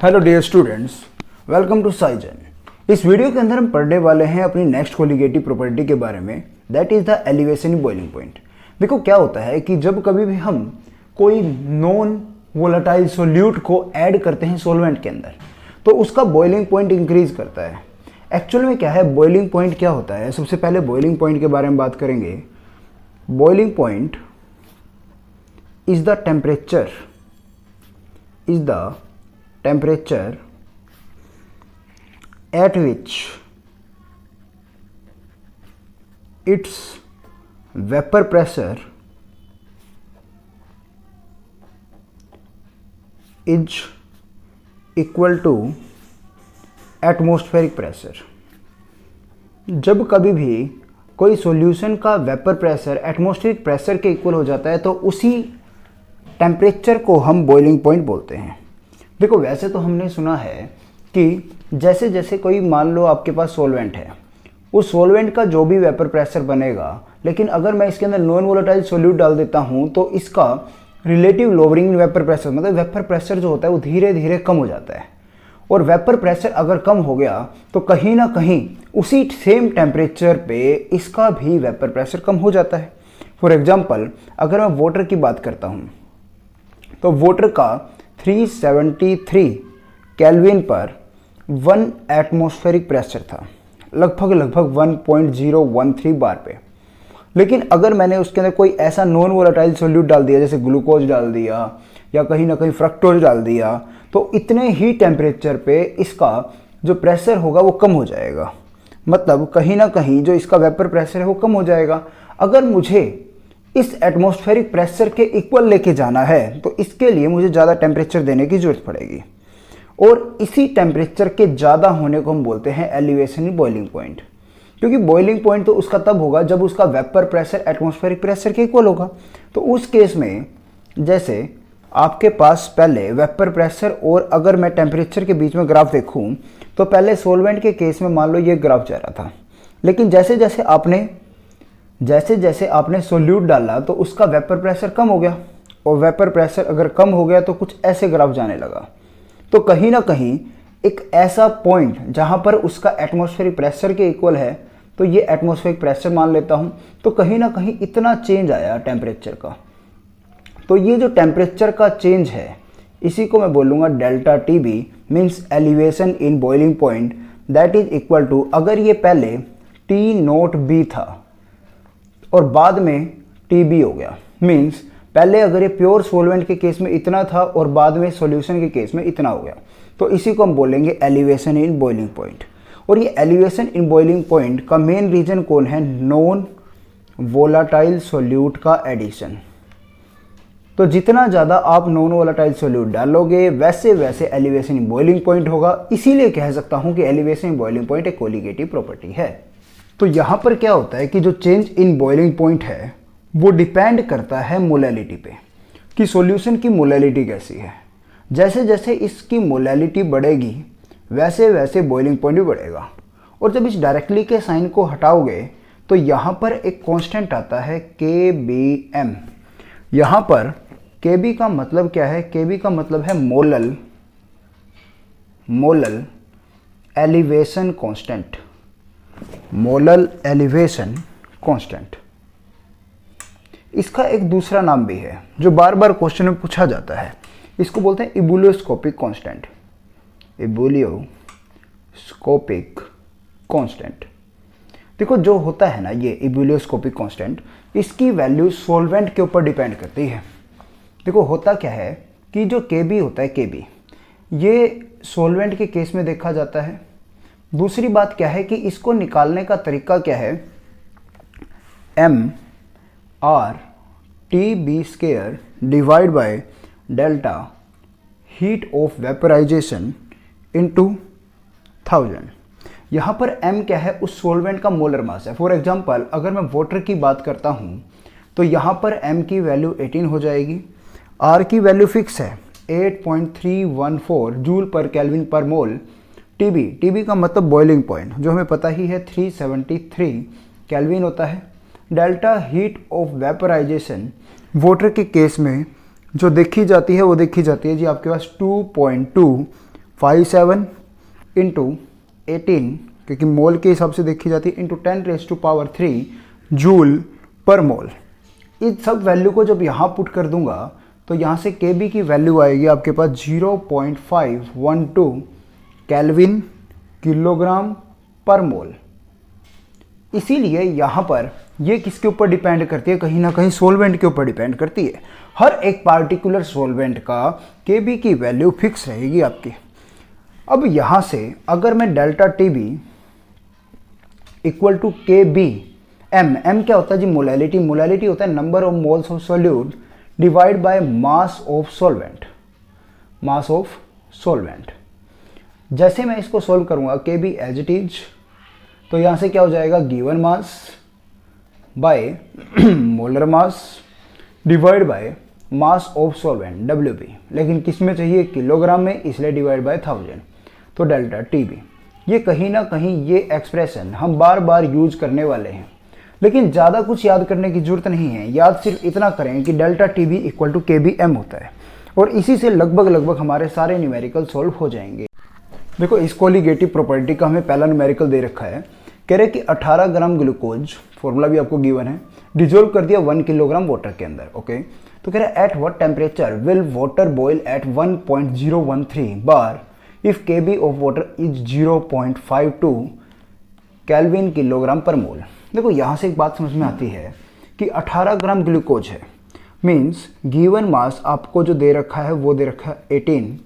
Hello dear students, welcome to साइजन। इस video के अंदर हम पढ़ने वाले हैं अपनी नेक्स्ट कोलिगेटिव प्रॉपर्टी के बारे में, that is the elevation in boiling point. देखो क्या होता है कि जब कभी भी हम कोई नॉन वोलेटाइल सोल्यूट को ऐड करते हैं सॉल्वेंट के अंदर तो उसका बॉइलिंग पॉइंट इंक्रीज करता है। एक्चुअल में क्या है, बॉइलिंग पॉइंट क्या होता है? सबसे पहले बॉइलिंग पॉइंट के बारे में बात करेंगे। Boiling point is the temperature at which its vapor pressure is equal to atmospheric pressure। जब कभी भी कोई सॉल्यूशन का वेपर प्रेशर एटमॉस्फेरिक प्रेशर के इक्वल हो जाता है तो उसी टेम्परेचर को हम बॉइलिंग पॉइंट बोलते हैं। देखो वैसे तो हमने सुना है कि जैसे जैसे कोई मान लो आपके पास सॉल्वेंट है, उस सॉल्वेंट का जो भी वेपर प्रेशर बनेगा, लेकिन अगर मैं इसके अंदर नॉन वोलेटाइल सॉल्यूट डाल देता हूं तो इसका रिलेटिव लोअरिंग वेपर प्रेशर, मतलब वेपर प्रेशर जो होता है वो धीरे धीरे कम हो जाता है। और वेपर प्रेशर अगर कम हो गया तो कहीं ना कहीं उसी सेम टेम्परेचर पे इसका भी वेपर प्रेशर कम हो जाता है। फॉर एग्जाम्पल अगर मैं वाटर की बात करता हूँ तो वाटर का 373 केल्विन पर 1 एटमॉस्फेरिक प्रेशर था, लगभग 1.013 बार पे। लेकिन अगर मैंने उसके अंदर कोई ऐसा नॉन वोलेटाइल सॉल्यूट डाल दिया, जैसे ग्लूकोज डाल दिया या कहीं ना कहीं फ्रक्टोज डाल दिया, तो इतने ही टेम्परेचर पे इसका जो प्रेशर होगा वो कम हो जाएगा। मतलब कहीं ना कहीं जो इसका वेपर प्रेशर है वो कम हो जाएगा। अगर मुझे इस एटमॉस्फेरिक प्रेशर के इक्वल लेके जाना है तो इसके लिए मुझे ज़्यादा टेम्परेचर देने की जरूरत पड़ेगी, और इसी टेम्परेचर के ज़्यादा होने को हम बोलते हैं एलिवेशन इन बॉइलिंग पॉइंट। क्योंकि बॉइलिंग पॉइंट तो उसका तब होगा जब उसका वेपर प्रेशर एटमॉस्फेरिक प्रेशर के इक्वल होगा। तो उस केस में जैसे आपके पास पहले वेपर प्रेशर और अगर मैं टेम्परेचर के बीच में ग्राफ देखूं तो पहले सॉल्वेंट के केस में मान लो ये ग्राफ जा रहा था, लेकिन जैसे जैसे आपने सोल्यूट डाला तो उसका वेपर प्रेशर कम हो गया, और वेपर प्रेशर अगर कम हो गया तो कुछ ऐसे ग्राफ जाने लगा। तो कहीं ना कहीं एक ऐसा पॉइंट जहां पर उसका एटमॉस्फेरिक प्रेशर के इक्वल है, तो ये एटमॉस्फेरिक प्रेशर मान लेता हूं, तो कहीं ना कहीं इतना चेंज आया टेम्परेचर का। तो ये जो टेम्परेचर का चेंज है इसी को मैं बोलूँगा delta T B, means elevation in boiling point, that is equal to, अगर ये पहले टी नोट बी था और बाद में टी बी हो गया, मीन्स पहले अगर ये प्योर सॉल्वेंट के केस में इतना था और बाद में सॉल्यूशन के केस में इतना हो गया, तो इसी को हम बोलेंगे एलिवेशन इन बॉइलिंग पॉइंट। और ये एलिवेशन इन बॉइलिंग पॉइंट का मेन रीजन कौन है? नॉन वोलेटाइल सॉल्यूट का एडिशन। तो जितना ज़्यादा आप नॉन वोलेटाइल सॉल्यूट डालोगे वैसे वैसे एलिवेशन इन बॉइलिंग पॉइंट होगा। इसीलिए कह सकता हूँ कि एलिवेशन इन बॉइलिंग पॉइंट एक कोलिगेटिव प्रॉपर्टी है। तो यहाँ पर क्या होता है कि जो चेंज इन बॉइलिंग पॉइंट है वो डिपेंड करता है मोलैलिटी पे, कि सॉल्यूशन की मोलैलिटी कैसी है। जैसे जैसे इसकी मोलैलिटी बढ़ेगी वैसे वैसे बॉइलिंग पॉइंट भी बढ़ेगा। और जब इस डायरेक्टली के साइन को हटाओगे तो यहाँ पर एक कांस्टेंट आता है KBM। यहाँ पर KB का मतलब क्या है? KB का मतलब है molal elevation constant. Molal elevation constant, इसका एक दूसरा नाम भी है जो बार बार क्वेश्चन में पूछा जाता है। इसको बोलते हैं इबुलियोस्कोपिक कांस्टेंट। इबुलियोस्कोपिक कांस्टेंट, देखो जो होता है ना ये इबुलियोस्कोपिक कांस्टेंट, इसकी वैल्यू सॉल्वेंट के ऊपर डिपेंड करती है। देखो होता क्या है कि जो KB होता है, KB ये सॉल्वेंट के केस में देखा जाता है। दूसरी बात क्या है कि इसको निकालने का तरीका क्या है? mRTB² divide by delta heat of vaporisation into 1000। यहाँ पर m क्या है? उस सॉल्वेंट का मोलर मास है। फॉर एग्जांपल अगर मैं वाटर की बात करता हूँ तो यहाँ पर m की वैल्यू 18 हो जाएगी, r की वैल्यू फिक्स है 8.314 जूल पर केल्विन पर मोल। TB का मतलब बॉइलिंग पॉइंट जो हमें पता ही है 373 केल्विन होता है। Delta heat of vaporisation water के केस में जो देखी जाती है वो देखी जाती है जी आपके पास 2.2 57 इंटू 18, क्योंकि मोल के हिसाब से देखी जाती है, इंटू 10⁻³ जूल पर मोल। इस सब वैल्यू को जब यहाँ पुट कर दूंगा तो यहाँ से Kb की वैल्यू आएगी आपके पास 0.512 केल्विन किलोग्राम पर मोल। इसीलिए यहाँ पर ये किसके ऊपर डिपेंड करती है, कहीं ना कहीं सोलवेंट के ऊपर डिपेंड करती है। हर एक पार्टिकुलर सोलवेंट का Kb की वैल्यू फिक्स रहेगी आपकी। अब यहाँ से अगर मैं delta Tb equal to Kb, m क्या होता है जी, मोलैलिटी। मोलैलिटी होता है number of moles of solute divide by mass of solvent, mass of solvent. जैसे मैं इसको सोल्व करूंगा Kb एज इट इज, तो यहाँ से क्या हो जाएगा, given mass by molar mass divide by mass of solvent Wb, लेकिन किस में चाहिए, किलोग्राम में, इसलिए डिवाइड बाय 1000, तो डेल्टा Tb। ये कहीं ना कहीं ये एक्सप्रेशन हम बार बार यूज करने वाले हैं, लेकिन ज़्यादा कुछ याद करने की जरूरत नहीं है। याद सिर्फ इतना करें कि delta Tb equal to Kbm होता है, और इसी से लगभग हमारे सारे न्यूमेरिकल सॉल्व हो जाएंगे। देखो, इस कोलिगेटिव प्रॉपर्टी का हमें पहला न्यूमेरिकल दे रखा है, कह रहे कि 18 ग्राम ग्लूकोज, फॉर्मूला भी आपको गिवन है, डिजोल्व कर दिया 1 किलोग्राम वाटर के अंदर। ओके, तो कह रहे हैं at what temperature will water boil at 1.013 bar if Kb of water is 0.52 kelvin kilogram per mole. देखो, यहाँ से एक बात समझ में आती है कि 18 ग्राम ग्लूकोज है, मीन्स गिवन मास आपको जो दे रखा है वो दे रखा है 18।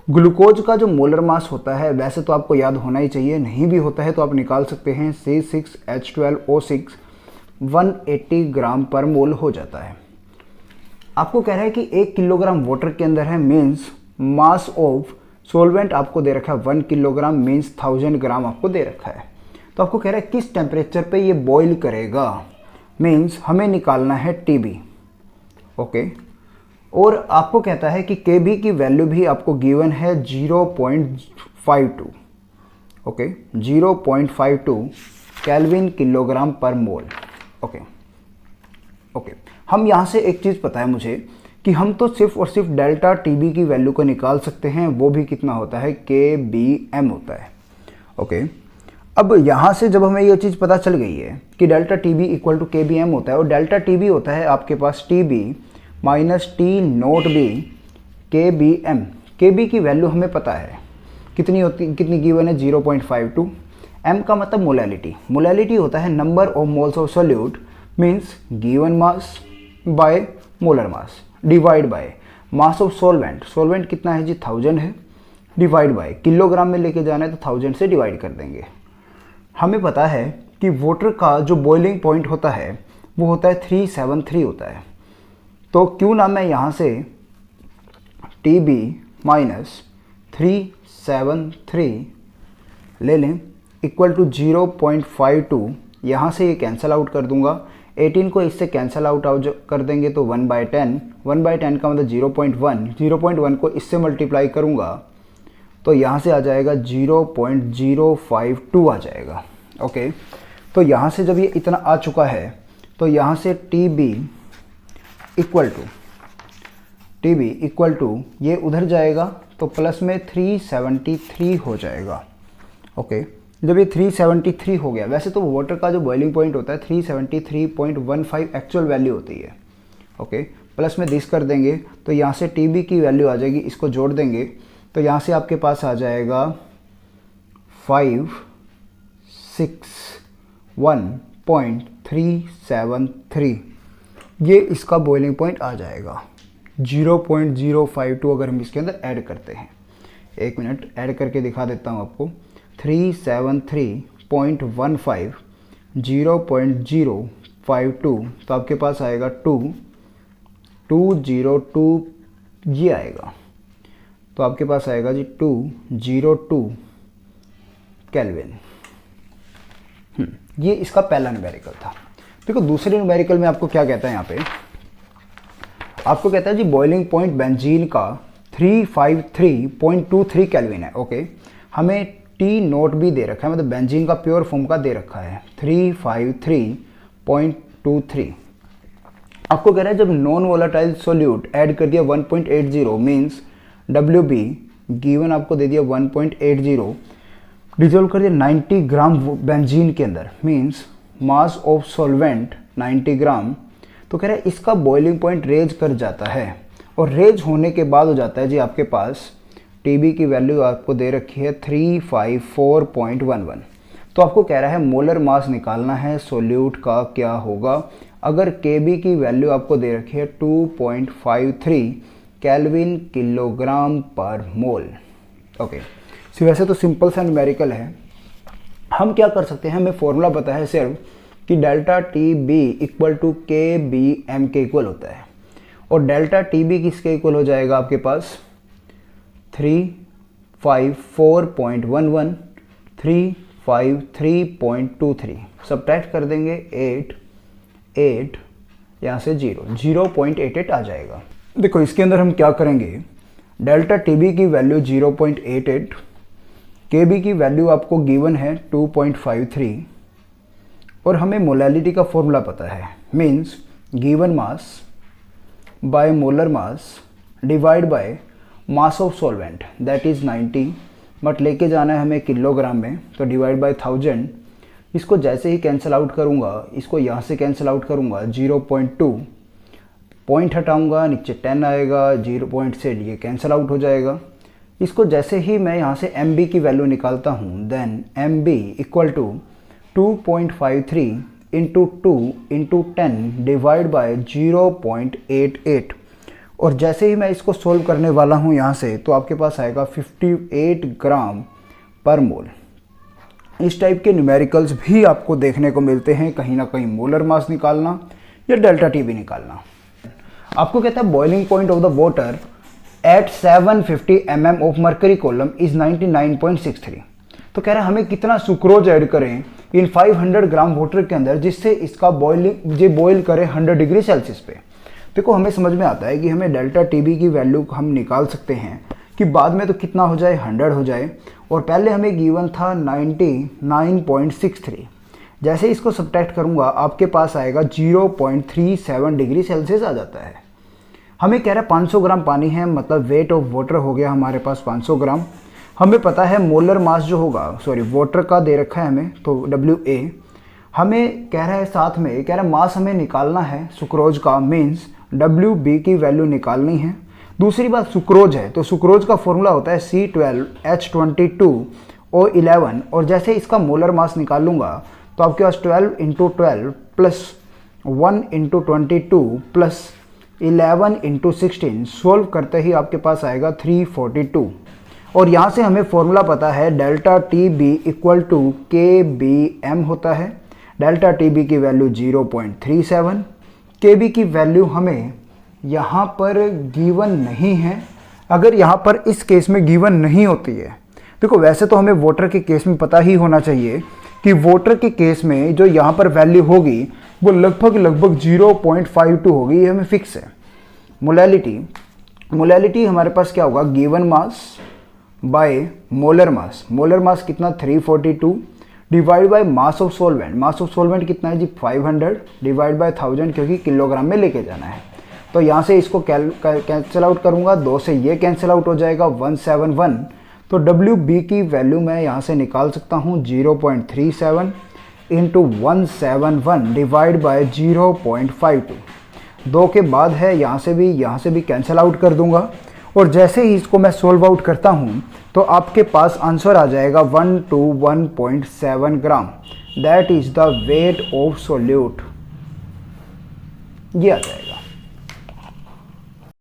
ग्लूकोज का जो मोलर मास होता है वैसे तो आपको याद होना ही चाहिए, नहीं भी होता है तो आप निकाल सकते हैं, C6H12O6 180 ग्राम पर मोल हो जाता है। आपको कह रहा है कि 1 किलोग्राम वाटर के अंदर है, मीन्स मास ऑफ सोलवेंट आपको दे रखा है 1 किलोग्राम, मीन्स 1000 ग्राम आपको दे रखा है। तो आपको कह रहा है किस टेम्परेचर पे ये बॉईल करेगा, मीन्स हमें निकालना है Tb। ओके, और आपको कहता है कि Kb की वैल्यू भी आपको गिवन है 0.52। ओके, 0.52 केल्विन किलोग्राम पर मोल। ओके, हम यहाँ से एक चीज़ पता है मुझे कि हम तो सिर्फ और सिर्फ डेल्टा Tb की वैल्यू को निकाल सकते हैं, वो भी कितना होता है, Kbm होता है। ओके, अब यहाँ से जब हमें ये चीज़ पता चल गई है कि delta Tb equal to Kbm होता है, और डेल्टा Tb होता है आपके पास Tb minus T0b Kbm। Kb की वैल्यू हमें पता है कितनी होती, कितनी गिवन है, 0.52। m का मतलब मोलैलिटी। मोलैलिटी होता है number of moles of solute, means given mass by molar mass divide by mass of solvent. Solvent कितना है जी, 1000 है, डिवाइड बाय किलोग्राम में लेके जाना है तो 1000 से डिवाइड कर देंगे। हमें पता है कि वाटर का जो बॉइलिंग पॉइंट होता है वो होता है 373 होता है, तो क्यों ना मैं यहाँ से Tb माइनस 373 ले लें इक्वल टू 0.52, यहाँ से ये कैंसिल आउट कर दूंगा, 18 को इससे कैंसिल आउट कर देंगे तो 1/10, 1/10 का मतलब 0.1, 0.1 को इससे मल्टीप्लाई करूँगा तो यहाँ से आ जाएगा 0.052 आ जाएगा। ओके, तो यहाँ से जब ये इतना आ चुका है तो यहाँ से Tb इक्वल टू ये उधर जाएगा तो प्लस में 373 हो जाएगा। ओके, जब ये 373 हो गया, वैसे तो वाटर का जो बॉइलिंग पॉइंट होता है 373.15 एक्चुअल वैल्यू होती है। ओके, प्लस में दिस कर देंगे तो यहाँ से Tb की वैल्यू आ जाएगी, इसको जोड़ देंगे तो यहाँ से आपके पास आ जाएगा 561.373। ये इसका बॉइलिंग पॉइंट आ जाएगा। 0.052 अगर हम इसके अंदर ऐड करते हैं, एक मिनट ऐड करके दिखा देता हूँ आपको, 373.15 0.052 तो आपके पास आएगा 202 ये आएगा, तो आपके पास आएगा जी 202 केल्विन। ये इसका पहला न्यूमेरिकल था। देखो, दूसरे न्यूमेरिकल में आपको क्या कहता है, यहाँ पे आपको कहता है जी बॉइलिंग पॉइंट बेंजीन का 353.23 केल्विन है। ओके, हमें T0 भी दे रखा है, मतलब बेंजीन का प्योर फॉर्म का दे रखा है 353.23। आपको कह रहा है जब नॉन वोलेटाइल सोल्यूट ऐड कर दिया 1.80 मीन्स Wb गिवन आपको दे दिया 1.80, डिजोल्व कर दिया 90 ग्राम बेंजीन के अंदर, मीन्स मास ऑफ सॉल्वेंट 90 ग्राम। तो कह रहे हैं इसका बॉइलिंग पॉइंट रेज कर जाता है, और रेज होने के बाद हो जाता है जी आपके पास टीबी की वैल्यू आपको दे रखी है 354.11। तो आपको कह रहा है मोलर मास निकालना है सोल्यूट का क्या होगा अगर केबी की वैल्यू आपको दे रखी है 2.53 केल्विन किलोग्राम पर मोल। ओके, वैसे तो सिंपल सा न्यूमेरिकल है। हम क्या कर सकते हैं, हमें फॉर्मूला पता है सिर्फ कि delta T B equal to K B M के इक्वल होता है, और डेल्टा टी बी किसके इक्वल हो जाएगा आपके पास 354.11 353.23, सब्ट्रैक्ट कर देंगे 8 यहाँ से 0.88 आ जाएगा। देखो इसके अंदर हम क्या करेंगे, डेल्टा टी बी की वैल्यू 0.88, के बी की वैल्यू आपको गिवन है 2.53, और हमें मोलैलिटी का फॉर्मूला पता है, means given mass by molar mass divide by mass of solvent that is 90, but लेके जाना है हमें किलोग्राम में, तो डिवाइड बाय 1000। इसको जैसे ही कैंसिल आउट करूँगा, इसको यहाँ से कैंसिल आउट करूँगा 0.2, पॉइंट हटाऊँगा नीचे 10 आएगा, 0 पॉइंट से ये कैंसिल आउट हो जाएगा। इसको जैसे ही मैं यहाँ से एम बी की वैल्यू निकालता हूँ, then M B equal to 2.53 into 2 into 10 divide by 0.88, और जैसे ही मैं इसको सोल्व करने वाला हूँ यहाँ से, तो आपके पास आएगा 58 ग्राम पर मोल। इस टाइप के न्यूमेरिकल्स भी आपको देखने को मिलते हैं, कहीं ना कहीं मोलर मास निकालना या डेल्टा टी बी निकालना। आपको कहता है boiling point of the water at 750 mm of mercury column is 99.63। तो कह रहा है हमें कितना सुक्रोज ऐड करें इन 500 ग्राम वाटर के अंदर जिससे इसका बॉइल करे 100 डिग्री सेल्सियस पे। देखो हमें समझ में आता है कि हमें डेल्टा टीबी की वैल्यू हम निकाल सकते हैं कि बाद में तो कितना हो जाए 100 हो जाए, और पहले हमें गिवन था 99.63। जैसे इसको सब्ट्रैक्ट करूंगा आपके पास आएगा 0.37 डिग्री सेल्सियस आ जाता है। हमें कह रहा है 500 ग्राम पानी है, मतलब वेट ऑफ वाटर हो गया हमारे पास 500 ग्राम। हमें पता है मोलर मास जो होगा, सॉरी वाटर का दे रखा है हमें, तो WA हमें कह रहा है, साथ में कह रहा है मास हमें निकालना है सुक्रोज का, मीन्स WB की वैल्यू निकालनी है। दूसरी बात सुक्रोज है, तो सुक्रोज का फॉर्मूला होता है C12H22O11, और जैसे इसका मोलर मास निकालूंगा तो आपके पास 12 × 12 प्लस 1 × 22 प्लस 11 × 16 सोल्व करते ही आपके पास आएगा 342, और यहाँ से हमें फॉर्मूला पता है delta T B equal to K B M होता है। डेल्टा टी बी की वैल्यू 0.37, के बी की वैल्यू हमें यहाँ पर गिवन नहीं है। अगर यहाँ पर इस केस में गिवन नहीं होती है, देखो वैसे तो हमें वाटर के केस में पता ही होना चाहिए कि वाटर के केस में जो यहाँ पर वैल्यू होगी वो लगभग 0.52 होगी, ये हमें फिक्स है। मोलैलिटी हमारे पास क्या होगा, given mass by molar mass. Molar mass कितना 342 divide by mass of solvent. Mass of solvent कितना है जी 500 डिवाइड बाय 1000, क्योंकि किलोग्राम में लेके जाना है। तो यहाँ से इसको कैंसिल आउट करूँगा, 2 से ये कैंसिल आउट हो जाएगा 171। तो WB की वैल्यू मैं यहाँ से निकाल सकता हूँ 0.37 इंटू 171 डिवाइड बाय 0.52। 2 के बाद है, यहाँ से भी कैंसिल आउट कर दूंगा, और जैसे ही इसको मैं सोल्व आउट करता हूँ तो आपके पास आंसर आ जाएगा 121.7 gram, that is the weight of solute, ये आ जाएगा।